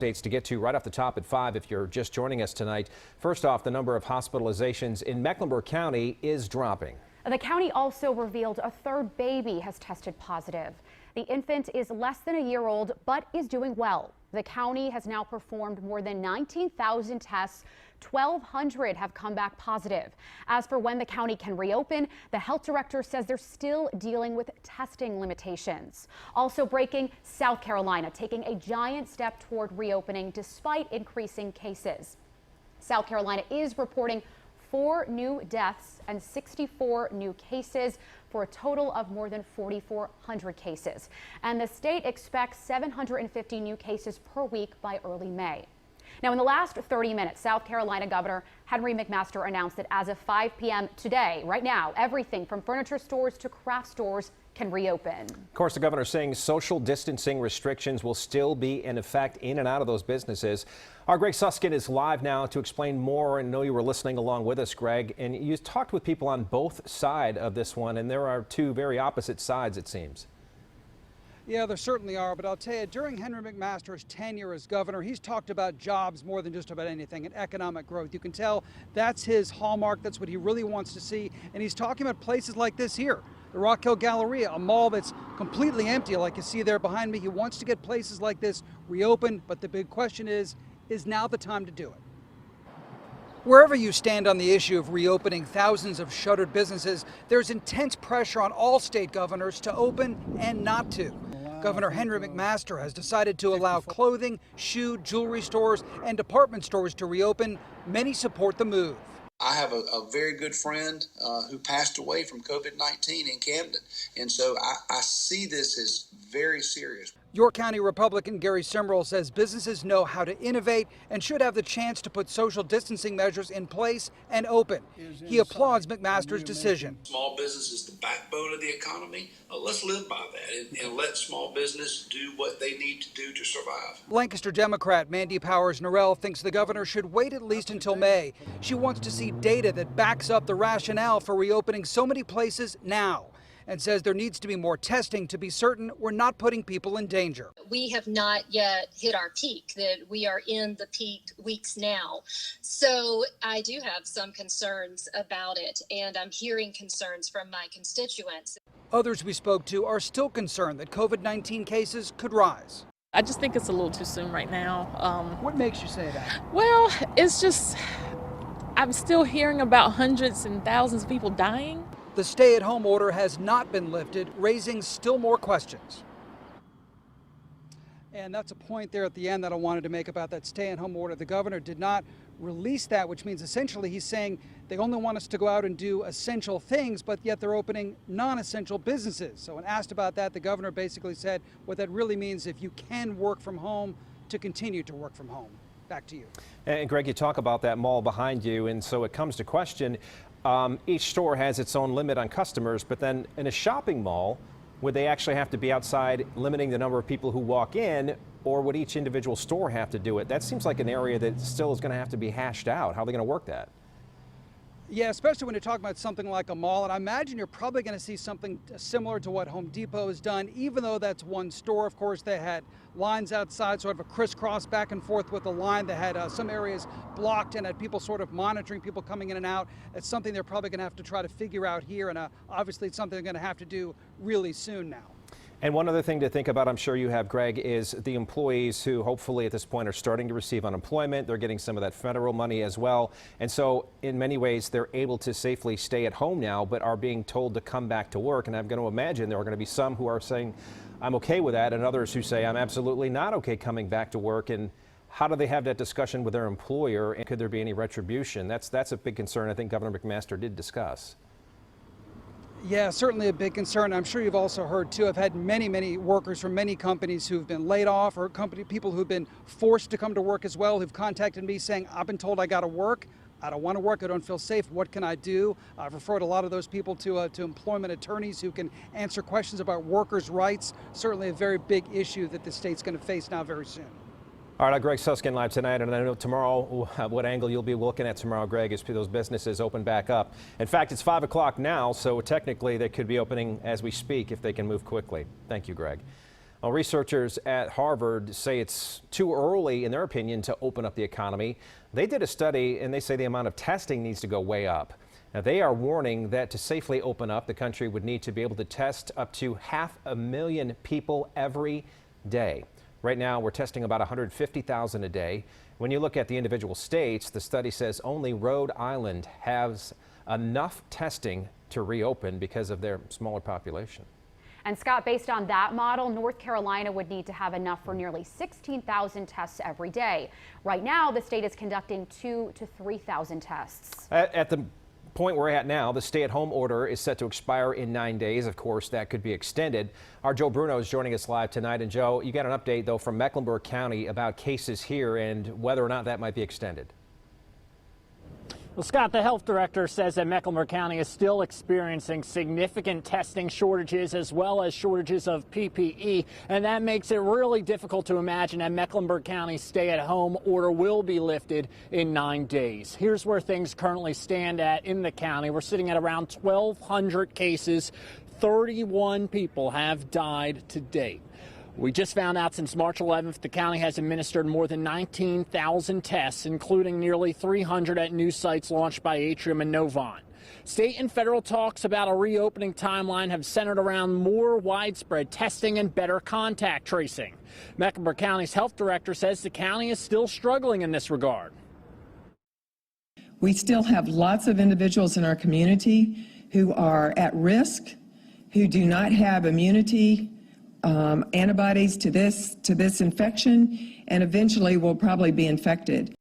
Updates to get to right off the top at 5 if you're just joining us tonight. First off, the number of hospitalizations in Mecklenburg County is dropping. The county also revealed a third baby has tested positive. The infant is less than a year old, but is doing well. The county has now performed more than 19,000 tests. 1,200 have come back positive. As for when the county can reopen, the health director says they're still dealing with testing limitations. Also breaking, South Carolina taking a giant step toward reopening despite increasing cases. South Carolina is reporting 4 new deaths and 64 new cases for a total of more than 4,400 cases. And the state expects 750 new cases per week by early May. Now, in the last 30 minutes, South Carolina Governor Henry McMaster announced that as of 5 p.m. today, right now, everything from furniture stores to craft stores can reopen. Of course, the governor saying social distancing restrictions will still be in effect in and out of those businesses. Our Greg Susskind is live now to explain more, and know you were listening along with us, Greg. And you talked with people on both sides of this one, and there are two very opposite sides, it seems. Yeah, there certainly are, but I'll tell you, during Henry McMaster's tenure as governor, he's talked about jobs more than just about anything, and economic growth. You can tell that's his hallmark. That's what he really wants to see. And he's talking about places like this here, the Rock Hill Galleria, a mall that's completely empty, like you see there behind me. He wants to get places like this reopened, but the big question is now the time to do it? Wherever you stand on the issue of reopening thousands of shuttered businesses, there's intense pressure on all state governors to open and not to. Governor Henry McMaster has decided to allow clothing, shoe, jewelry stores, and department stores to reopen. Many support the move. I have a very good friend who passed away from COVID-19 in Camden, and so I see this as very serious. York County Republican Gary Simrell says businesses know how to innovate and should have the chance to put social distancing measures in place and open. He applauds McMaster's decision. Small business is the backbone of the economy. Let's live by that and let small business do what they need to do to survive. Lancaster Democrat Mandy Powers-Norrell thinks the governor should wait at least until May. She wants to see data that backs up the rationale for reopening so many places now, and says there needs to be more testing to be certain we're not putting people in danger. We have not yet hit our peak, that we are in the peak weeks now. So I do have some concerns about it, and I'm hearing concerns from my constituents. Others we spoke to are still concerned that COVID-19 cases could rise. I just think it's a little too soon right now. What makes you say that? Well, it's just, I'm still hearing about hundreds and thousands of people dying. The stay-at-home order has not been lifted, raising still more questions. And that's a point there at the end that I wanted to make about that stay-at-home order. The governor did not release that, which means essentially he's saying they only want us to go out and do essential things, but yet they're opening non-essential businesses. So when asked about that, the governor basically said what that really means, if you can work from home, to continue to work from home. Back to you. And Greg, you talk about that mall behind you, and so it comes to question, each store has its own limit on customers, but then in a shopping mall, would they actually have to be outside limiting the number of people who walk in, or would each individual store have to do it? That seems like an area that still is going to have to be hashed out. How are they going to work that? Yeah, especially when you're talking about something like a mall, and I imagine you're probably going to see something similar to what Home Depot has done, even though that's one store. Of course, they had lines outside, sort of a crisscross back and forth with the line. They had some areas blocked and had people sort of monitoring people coming in and out. It's something they're probably going to have to try to figure out here, and obviously it's something they're going to have to do really soon now. And one other thing to think about, I'm sure you have, Greg, is the employees who hopefully at this point are starting to receive unemployment. They're getting some of that federal money as well. And so in many ways, they're able to safely stay at home now, but are being told to come back to work. And I'm going to imagine there are going to be some who are saying, I'm okay with that, and others who say, I'm absolutely not okay coming back to work. And how do they have that discussion with their employer? And could there be any retribution? That's a big concern I think Governor McMaster did discuss. Yeah, certainly a big concern. I'm sure you've also heard, too, I've had many workers from many companies who've been laid off, or people who've been forced to come to work as well, who've contacted me saying, I've been told I got to work. I don't want to work. I don't feel safe. What can I do? I've referred a lot of those people to employment attorneys who can answer questions about workers' rights. Certainly a very big issue that the state's going to face now very soon. All right, Greg Susskind live tonight, and I know tomorrow what angle you'll be looking at tomorrow, Greg, is those businesses open back up. In fact, it's 5 o'clock now, so technically they could be opening as we speak if they can move quickly. Thank you, Greg. Well, researchers at Harvard say it's too early, in their opinion, to open up the economy. They did a study and they say the amount of testing needs to go way up. Now, they are warning that to safely open up, the country would need to be able to test up to 500,000 people every day. Right now, we're testing about 150,000 a day. When you look at the individual states, the study says only Rhode Island has enough testing to reopen because of their smaller population. And Scott, based on that model, North Carolina would need to have enough for nearly 16,000 tests every day. Right now, the state is conducting 2,000 to 3,000 tests. At the point we're at now, the stay-at-home order is set to expire in 9 days. Of course, that could be extended. Our Joe Bruno is joining us live tonight. And Joe, you got an update, though, from Mecklenburg County about cases here and whether or not that might be extended. Well, Scott, the health director says that Mecklenburg County is still experiencing significant testing shortages as well as shortages of PPE, and that makes it really difficult to imagine that Mecklenburg County's stay-at-home order will be lifted in 9 days. Here's where things currently stand in the county. We're sitting at around 1,200 cases. 31 people have died to date. We just found out since March 11th, the county has administered more than 19,000 tests, including nearly 300 at new sites launched by Atrium and Novant. State and federal talks about a reopening timeline have centered around more widespread testing and better contact tracing. Mecklenburg County's health director says the county is still struggling in this regard. We still have lots of individuals in our community who are at risk, who do not have immunity antibodies to this infection, and eventually will probably be infected.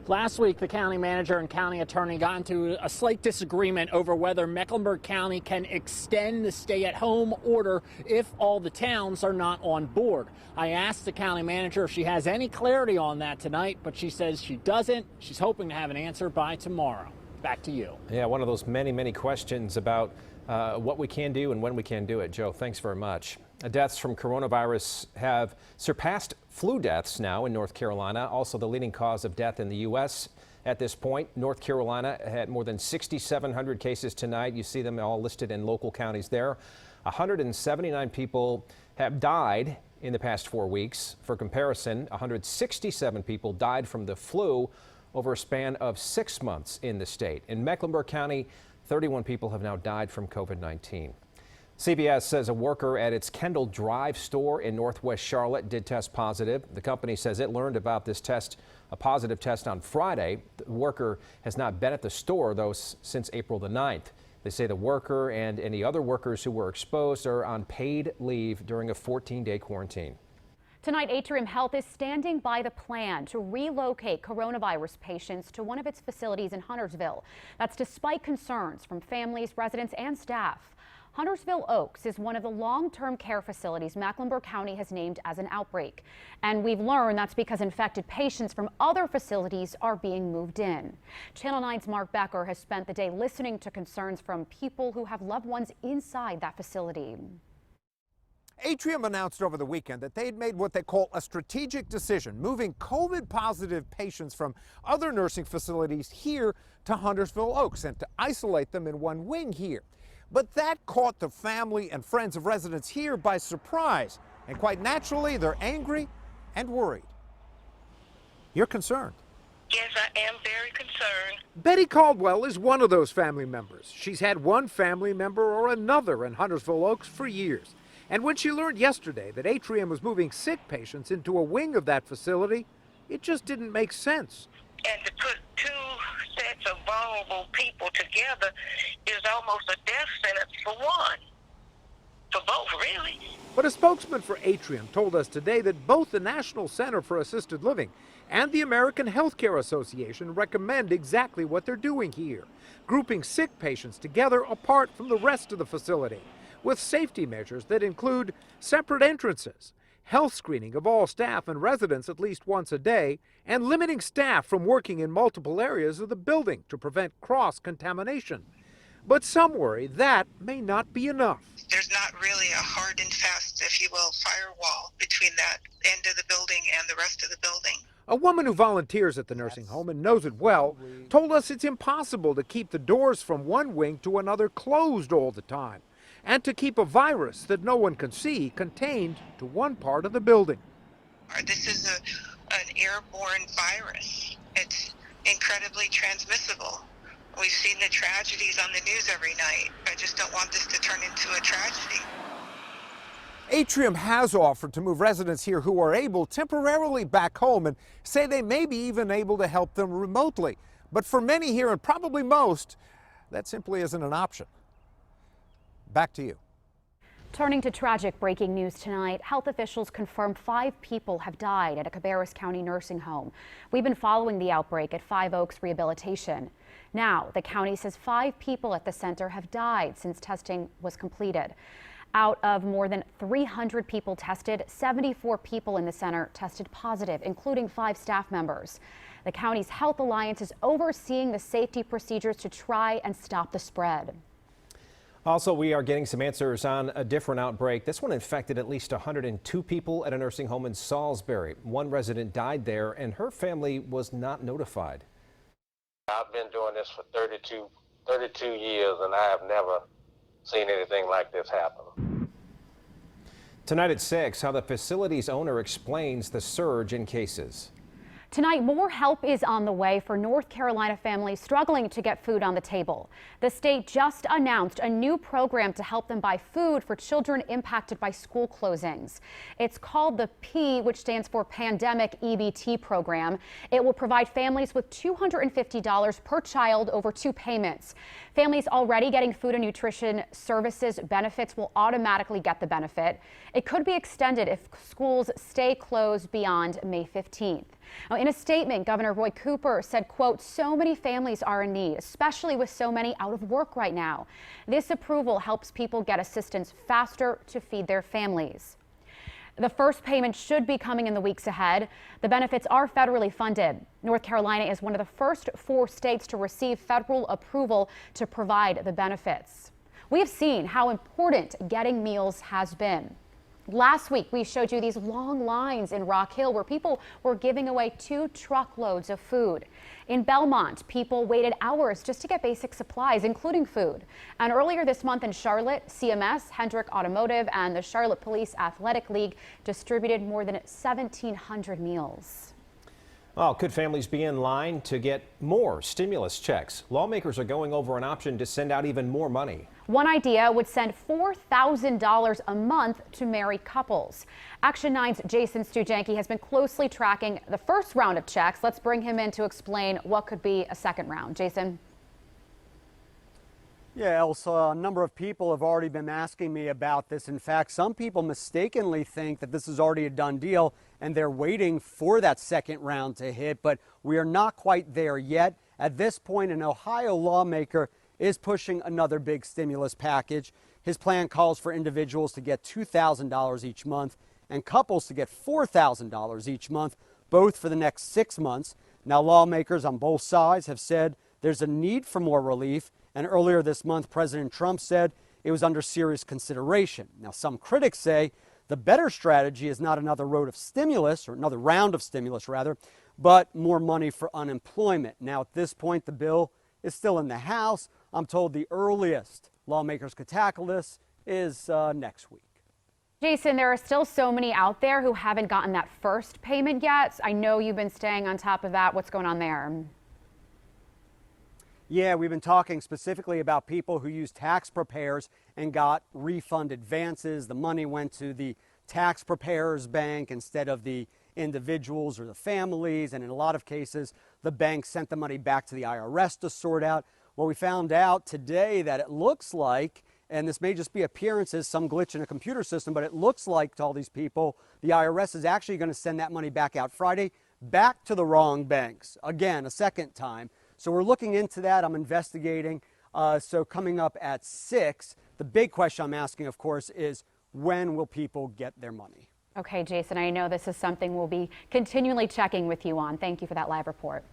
Last week, the county manager and county attorney got into a slight disagreement over whether Mecklenburg County can extend the stay-at-home order if all the towns are not on board. I asked the county manager if she has any clarity on that tonight, but she says she doesn't. She's hoping to have an answer by tomorrow. Back to you. Yeah, one of those many questions about what we can do and when we can do it. Joe, thanks very much. Deaths from coronavirus have surpassed flu deaths now in North Carolina, also the leading cause of death in the U.S. at this point. North Carolina had more than 6,700 cases tonight. You see them all listed in local counties there. 179 people have died in the past 4 weeks. For comparison, 167 people died from the flu over a span of 6 months in the state. In Mecklenburg County, 31 people have now died from COVID-19. CBS says a worker at its Kendall Drive store in Northwest Charlotte did test positive. The company says it learned about this test, a positive test, on Friday. The worker has not been at the store, though, since April the 9th. They say the worker and any other workers who were exposed are on paid leave during a 14-day quarantine. Tonight, Atrium Health is standing by the plan to relocate coronavirus patients to one of its facilities in Huntersville. That's despite concerns from families, residents, and staff. Huntersville Oaks is one of the long-term care facilities Mecklenburg County has named as an outbreak. And we've learned that's because infected patients from other facilities are being moved in. Channel 9's Mark Becker has spent the day listening to concerns from people who have loved ones inside that facility. Atrium announced over the weekend that they'd made what they call a strategic decision, moving COVID-positive patients from other nursing facilities here to Huntersville Oaks and to isolate them in one wing here. But that caught the family and friends of residents here by surprise, and quite naturally, they're angry and worried. You're concerned. Yes, I am very concerned. Betty Caldwell is one of those family members. She's had one family member or another in Huntersville Oaks for years. And when she learned yesterday that Atrium was moving sick patients into a wing of that facility, it just didn't make sense. And to put two sets of vulnerable people together is almost a death sentence for one. For both, really. But a spokesman for Atrium told us today that both the National Center for Assisted Living and the American Healthcare Association recommend exactly what they're doing here, grouping sick patients together apart from the rest of the facility, with safety measures that include separate entrances, health screening of all staff and residents at least once a day, and limiting staff from working in multiple areas of the building to prevent cross-contamination. But some worry that may not be enough. There's not really a hard and fast, if you will, firewall between that end of the building and the rest of the building. A woman who volunteers at the nursing home and knows it well told us it's impossible to keep the doors from one wing to another closed all the time. and to keep a virus that no one can see contained to one part of the building. This is an airborne virus. It's incredibly transmissible. We've seen the tragedies on the news every night. I just don't want this to turn into a tragedy. Atrium has offered to move residents here who are able temporarily back home and say they may be even able to help them remotely. But for many here, and probably most, that simply isn't an option. Back to you. Turning to tragic breaking news tonight, health officials confirmed 5 people have died at a Cabarrus County nursing home. We've been following the outbreak at Five Oaks Rehabilitation. Now, the county says 5 people at the center have died since testing was completed. Out of more than 300 people tested, 74 people in the center tested positive, including 5 staff members. The county's Health Alliance is overseeing the safety procedures to try and stop the spread. Also, we are getting some answers on a different outbreak. This one infected at least 102 people at a nursing home in Salisbury. One resident died there and her family was not notified. I've been doing this for 32 years and I have never seen anything like this happen. Tonight at 6, how the facility's owner explains the surge in cases. Tonight, more help is on the way for North Carolina families struggling to get food on the table. The state just announced a new program to help them buy food for children impacted by school closings. It's called the P, which stands for PANDEMIC-EBT program. It will provide families with $250 per child over 2 payments. Families already getting food and nutrition services benefits will automatically get the benefit. It could be extended if schools stay closed beyond May 15th. Now, in a statement, Governor Roy Cooper said, quote, "So many families are in need, especially with so many out of work right now. This approval helps people get assistance faster to feed their families." The first payment should be coming in the weeks ahead. The benefits are federally funded. North Carolina is one of the first 4 states to receive federal approval to provide the benefits. We have seen how important getting meals has been. Last week, we showed you these long lines in Rock Hill where people were giving away 2 truckloads of food. In Belmont, people waited hours just to get basic supplies, including food. And earlier this month in Charlotte, CMS, Hendrick Automotive, and the Charlotte Police Athletic League distributed more than 1,700 meals. Well, could families be in line to get more stimulus checks? Lawmakers are going over an option to send out even more money. One idea would send $4,000 a month to married couples. Action 9's Jason Stujanki has been closely tracking the first round of checks. Let's bring him in to explain what could be a second round. Jason. Yeah, Elsa, a number of people have already been asking me about this. In fact, some people mistakenly think that this is already a done deal and they're waiting for that second round to hit, but we are not quite there yet. At this point, an Ohio lawmaker is pushing another big stimulus package. His plan calls for individuals to get $2,000 each month and couples to get $4,000 each month, both for the next 6 months. Now, lawmakers on both sides have said there's a need for more relief. And earlier this month, President Trump said it was under serious consideration. Now, some critics say the better strategy is not another round of stimulus, rather, but more money for unemployment. Now, at this point, the bill is still in the House. I'm told the earliest lawmakers could tackle this is next week. Jason, there are still so many out there who haven't gotten that first payment yet. I know you've been staying on top of that. What's going on there? Yeah, we've been talking specifically about people who used tax preparers and got refund advances. The money went to the tax preparers bank instead of the individuals or the families. And in a lot of cases, the bank sent the money back to the IRS to sort out. Well, we found out today that it looks like, and this may just be appearances, some glitch in a computer system, but it looks like to all these people, the IRS is actually going to send that money back out Friday, back to the wrong banks. Again, a second time. So we're looking into that. I'm investigating. So coming up at 6, the big question I'm asking, of course, is when will people get their money? Okay, Jason, I know this is something we'll be continually checking with you on. Thank you for that live report.